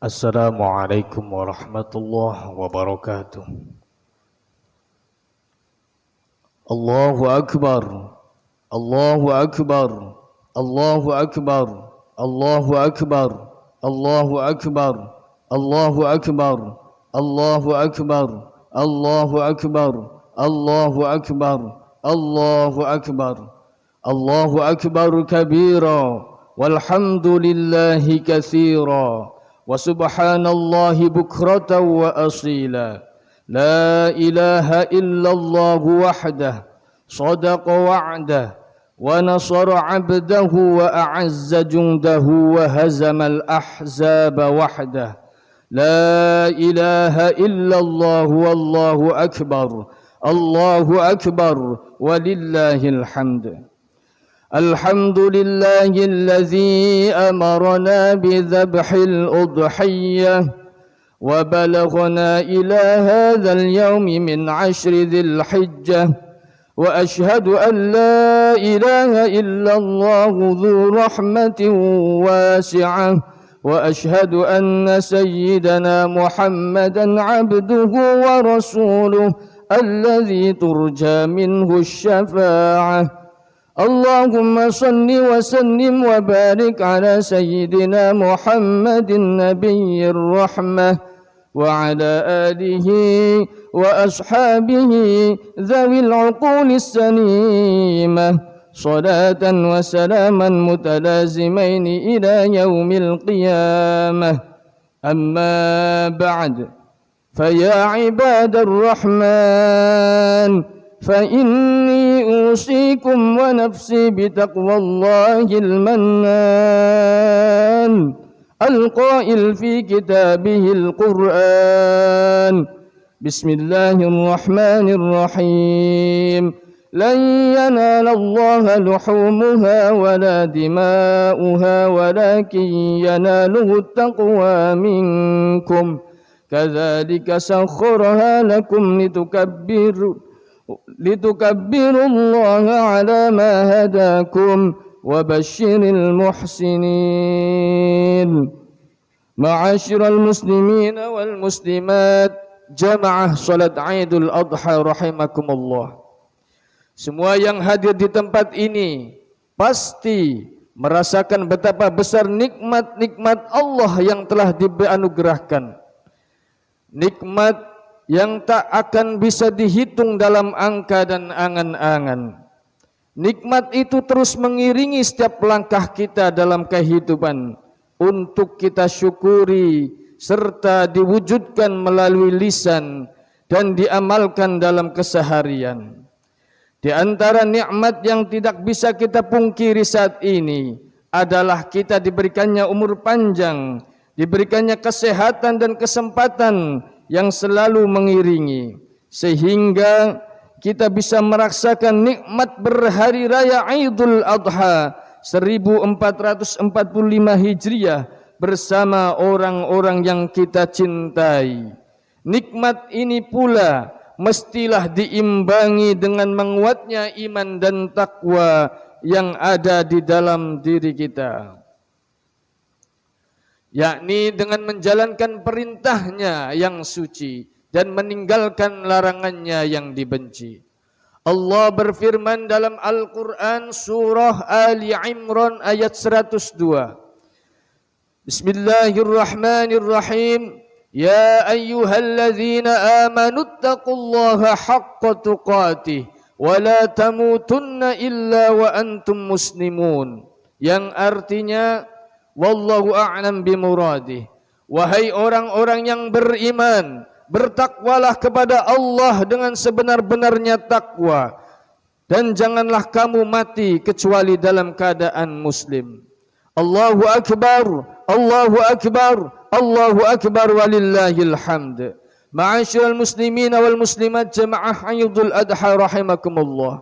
Assalamualaikum warahmatullahi wabarakatuh. Allahu Akbar, Allahu Akbar, Allahu Akbar, Allahu Akbar, Allahu Akbar, Allahu Akbar, Allahu Akbar, Allahu Akbar, Allahu Akbar, Allahu Akbar, Allahu Akbar kabira, walhamdulillahi katsira. وسبحان الله بكرة وأصيلا لا إله إلا الله وحده صدق وعده ونصر عبده وأعز جنده وهزم الأحزاب وحده لا إله إلا الله والله أكبر الله أكبر ولله الحمد. الحمد لله الذي أمرنا بذبح الأضحية وبلغنا إلى هذا اليوم من 10 ذي الحجة وأشهد أن لا إله إلا الله ذو رحمة واسعة وأشهد أن سيدنا محمدا عبده ورسوله الذي ترجى منه الشفاعة. اللهم صل وسلم وبارك على سيدنا محمد النبي الرحمة وعلى آله وأصحابه ذوي العقول السليمة صلاة وسلاما متلازمين إلى يوم القيامة. أما بعد، فيا عباد الرحمن، فإني أوصيكم ونفسي بتقوى الله المنان القائل في كتابه القرآن: بسم الله الرحمن الرحيم لن ينال الله لحومها ولا دماؤها ولكن يناله التقوى منكم كذلك سخرها لكم لتكبروا الله على ما هداكم وبشر المحسنين. معاشر المسلمين والmuslimat, jamaah salat Idul Adha rahimakumullah. Semua yang hadir di tempat ini pasti merasakan betapa besar nikmat-nikmat Allah yang telah dianugerahkan. Nikmat yang tak akan bisa dihitung dalam angka dan angan-angan. Nikmat itu terus mengiringi setiap langkah kita dalam kehidupan untuk kita syukuri serta diwujudkan melalui lisan dan diamalkan dalam keseharian. Di antara nikmat yang tidak bisa kita pungkiri saat ini adalah kita diberikannya umur panjang, diberikannya kesehatan dan kesempatan yang selalu mengiringi, sehingga kita bisa merasakan nikmat berhari raya Idul Adha 1445 Hijriah bersama orang-orang yang kita cintai. Nikmat ini pula mestilah diimbangi dengan menguatnya iman dan takwa yang ada di dalam diri kita, yakni dengan menjalankan perintahnya yang suci dan meninggalkan larangannya yang dibenci. Allah berfirman dalam Al-Quran surah Ali Imran ayat 102. Bismillahirrahmanirrahim. Ya ayyuhalladzina amanuttaqullaha haqqa tuqatih wa la tamutunna illa wa antum muslimun. Yang artinya, wallahu a'lam bimuradih. Wahai orang-orang yang beriman, bertakwalah kepada Allah dengan sebenar-benarnya takwa, dan janganlah kamu mati kecuali dalam keadaan muslim. Allahu Akbar, Allahu Akbar, Allahu Akbar walillahil hamd. Ma'asyiral muslimin wal muslimat, jamaah Idul Adha rahimakumullah.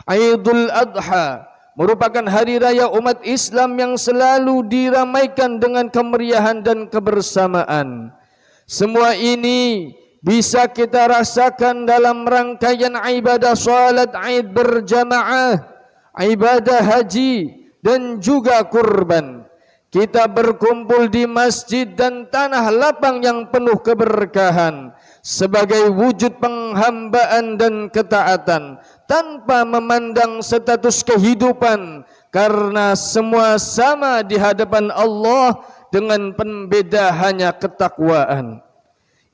Idul Adha merupakan hari raya umat Islam yang selalu diramaikan dengan kemeriahan dan kebersamaan. Semua ini bisa kita rasakan dalam rangkaian ibadah salat Id berjamaah, ibadah haji dan juga kurban. kita berkumpul di masjid dan tanah lapang yang penuh keberkahan sebagai wujud penghambaan dan ketaatan tanpa memandang status kehidupan, karena semua sama di hadapan Allah dengan pembeda hanya ketakwaan.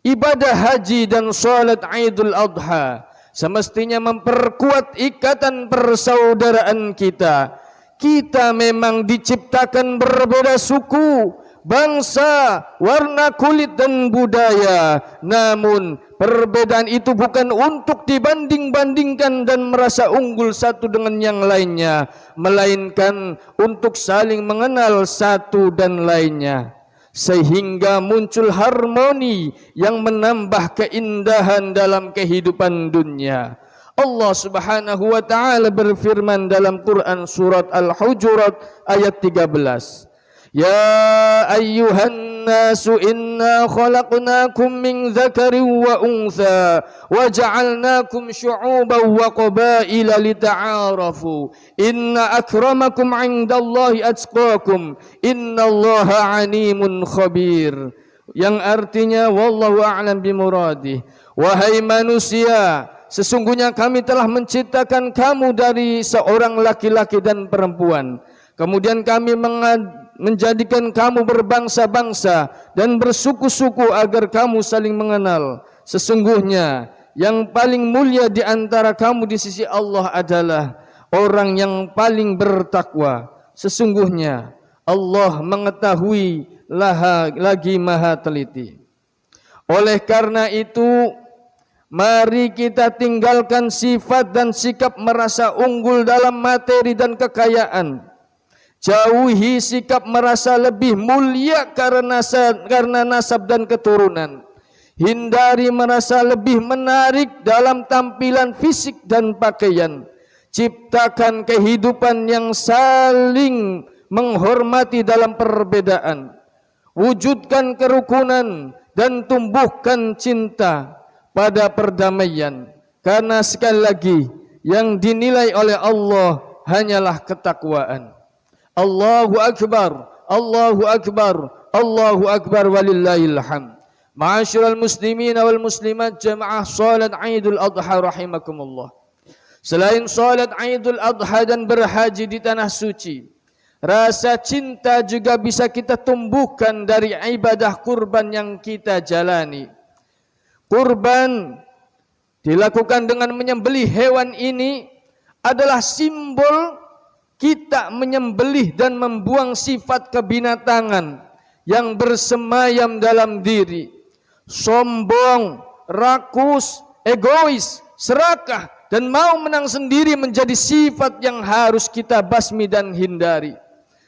Ibadah haji dan salat Idul Adha semestinya memperkuat ikatan persaudaraan kita. Kita memang diciptakan berbeda suku, bangsa, warna kulit dan budaya. Namun perbedaan itu bukan untuk dibanding-bandingkan dan merasa unggul satu dengan yang lainnya, melainkan untuk saling mengenal satu dan lainnya, sehingga muncul harmoni yang menambah keindahan dalam kehidupan dunia. Allah Subhanahu wa taala berfirman dalam Quran surat Al-Hujurat ayat 13. Ya ayyuhan nasu inna khalaqnakum min dzakarin wa untha wa ja'alnakum syu'uban wa qabaila lita'arafu inna akramakum 'indallahi atqakum innallaha 'alimun khabir. Yang artinya wallahu a'lam bimuradih. Wahai manusia, sesungguhnya kami telah menciptakan kamu dari seorang laki-laki dan perempuan. Kemudian kami menjadikan kamu berbangsa-bangsa dan bersuku-suku agar kamu saling mengenal. Sesungguhnya yang paling mulia di antara kamu di sisi Allah adalah orang yang paling bertakwa. Sesungguhnya Allah mengetahui lagi maha teliti. Oleh karena itu, mari kita tinggalkan sifat dan sikap merasa unggul dalam materi dan kekayaan. Jauhi sikap merasa lebih mulia karena nasab dan keturunan. Hindari merasa lebih menarik dalam tampilan fisik dan pakaian. Ciptakan kehidupan yang saling menghormati dalam perbedaan. Wujudkan kerukunan dan tumbuhkan cinta pada perdamaian. Karena sekali lagi yang dinilai oleh Allah hanyalah ketakwaan. Allahu Akbar, Allahu Akbar, Allahu Akbar walillahil hamd. Ma'asyiral muslimin wal muslimat jamaah salat Idul Adha rahimakumullah. Selain salat Idul Adha dan berhaji di tanah suci, rasa cinta juga bisa kita tumbuhkan dari ibadah kurban yang kita jalani. Kurban dilakukan dengan menyembelih hewan ini adalah simbol kita menyembelih dan membuang sifat kebinatangan yang bersemayam dalam diri. Sombong, rakus, egois, serakah, dan mau menang sendiri menjadi sifat yang harus kita basmi dan hindari.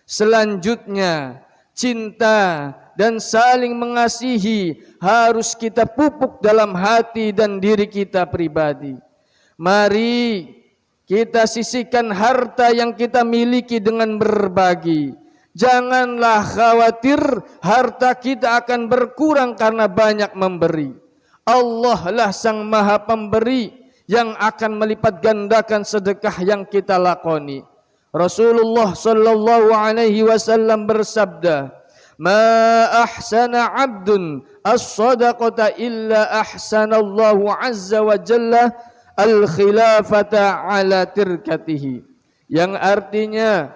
Selanjutnya, cinta dan saling mengasihi harus kita pupuk dalam hati dan diri kita pribadi. Mari kita sisihkan harta yang kita miliki dengan berbagi. Janganlah khawatir harta kita akan berkurang karena banyak memberi. Allah lah sang maha pemberi yang akan melipat gandakan sedekah yang kita lakoni. Rasulullah sallallahu alaihi wasallam bersabda, "Ma ahsana 'abdun as-sadaqata illa ahsanallahu 'azza wa jalla al-khilafata ala tirkatihi." Yang artinya,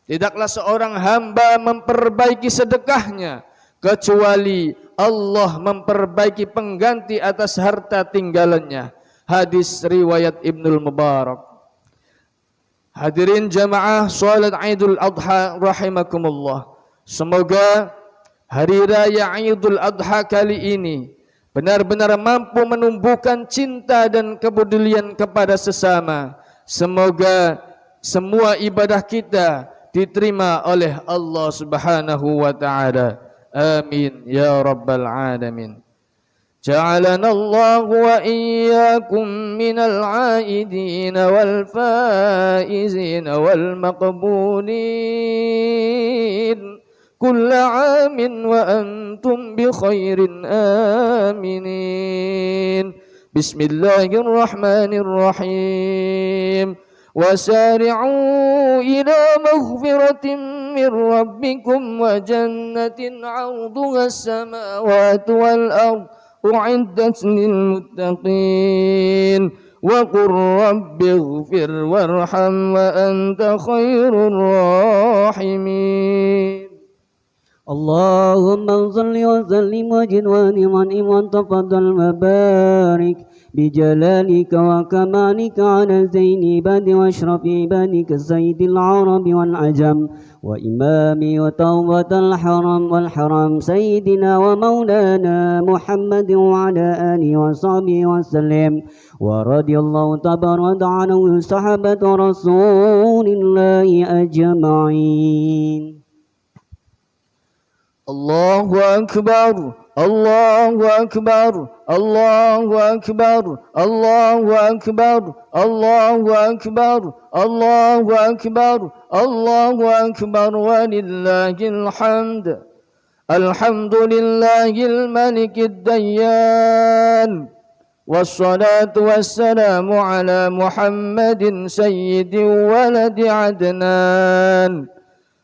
tidaklah seorang hamba memperbaiki sedekahnya kecuali Allah memperbaiki pengganti atas harta tinggalannya. Hadis riwayat Ibnul Mubarak. Hadirin jamaah salat Idul Adha rahimakumullah. Semoga hari raya Idul Adha kali ini benar-benar mampu menumbuhkan cinta dan kepedulian kepada sesama. Semoga semua ibadah kita diterima oleh Allah Subhanahu wa taala. Amin ya rabbal alamin. Ja'alana Allah wa iyyakum minal 'aidin wal faizin wal maqbulin. كل عام وأنتم بخير آمنين. بسم الله الرحمن الرحيم. وسارعوا إلى مغفرة من ربكم وجنة عرضها السماوات والأرض أعدت للمتقين وقل رب اغفر وارحم وأنت خير الراحمين. اللهم صل وسلم وزد وانعم وتفضل وبارك بجلالك وكمالك على زين عباد واشرف عبادك سيد العرب والعجم وإمام وتوبة الحرم والحرم سيدنا ومولانا محمد وعلى آله وصحبه وسلم ورضي الله تبارك وتعالى عن صحابة رسول الله أجمعين. الله أكبر الله أكبر الله أكبر الله أكبر الله أكبر الله أكبر الله أكبر ولله الحمد. الحمد لله الملك الديان والصلاة والسلام على محمد سيد ولد عدنان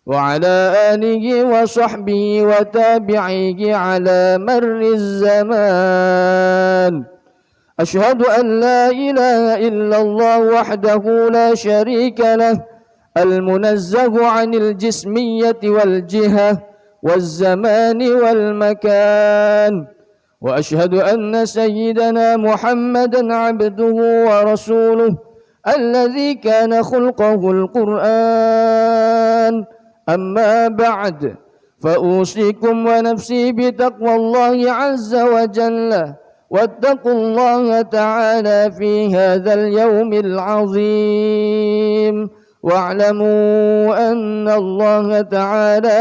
وعلى آله وصحبه وتابعيه على مر الزمان. أشهد أن لا إله إلا الله وحده لا شريك له المنزه عن الجسمية والجهة والزمان والمكان. وأشهد أن سيدنا محمدا عبده ورسوله الذي كان خلقه القرآن. أما بعد فأوصيكم ونفسي بتقوى الله عز وجل واتقوا الله تعالى في هذا اليوم العظيم واعلموا أن الله تعالى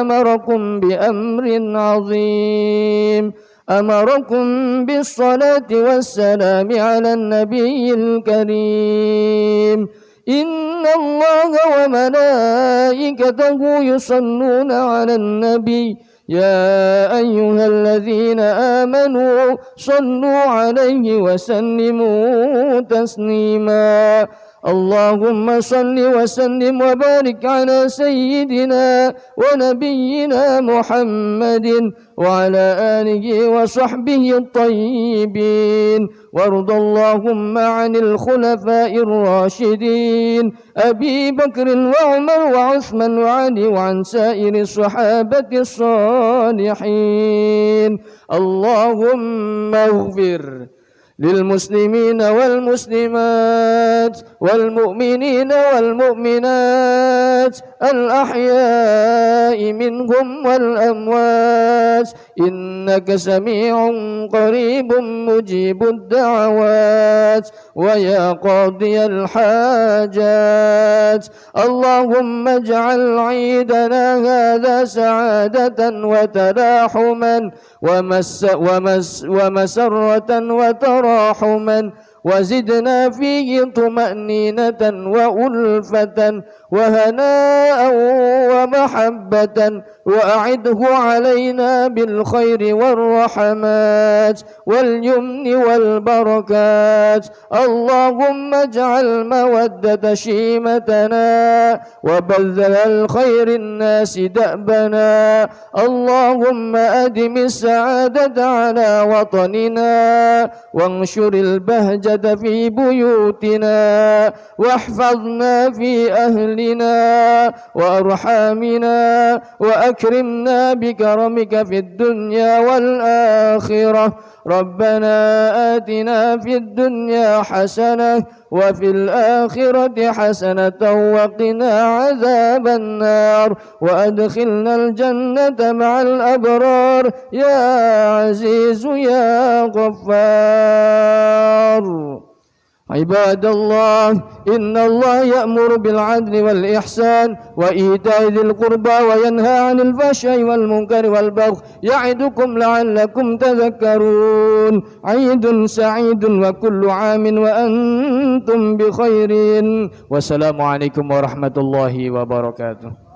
أمركم بأمر عظيم أمركم بالصلاة والسلام على النبي الكريم. إن الله وملائكته يصلون على النبي يا أيها الذين آمنوا صلوا عليه وسلموا تسليما. اللهم صل وسلم وبارك على سيدنا ونبينا محمد وعلى آله وصحبه الطيبين وارض اللهم عن الخلفاء الراشدين أبي بكر وعمر وعثمان وعلي وعن سائر الصحابة الصالحين. اللهم اغفر للمسلمين والمسلمات والمؤمنين والمؤمنات الأحياء منهم والأموات إنك سميع قريب مجيب الدعوات ويا قاضي الحاجات. اللهم اجعل عيدنا هذا سعادة وتلاحما ومسرة وتراحما وزدنا فيه طمأنينة وألفة وهناء ومحبة وأعده علينا بالخير والرحمات واليمن والبركات. اللهم اجعل مودة شيمتنا وبذل الخير الناس دأبنا. اللهم أدم السعادة على وطننا وانشر البهجة في بيوتنا واحفظنا في أهلنا وأرحامنا وأكرمنا بكرمك في الدنيا والآخرة. ربنا آتنا في الدنيا حسنة وفي الآخرة حسنة وقنا عذاب النار وأدخلنا الجنة مع الأبرار يا عزيز يا غفار. عباد الله إن الله يأمر بالعدل والإحسان وإيتاء ذي القربى وينهى عن الفحشاء والمنكر والبغي يعظكم لعلكم تذكرون. عيد سعيد وكل عام وأنتم بخير والسلام عليكم ورحمة الله وبركاته.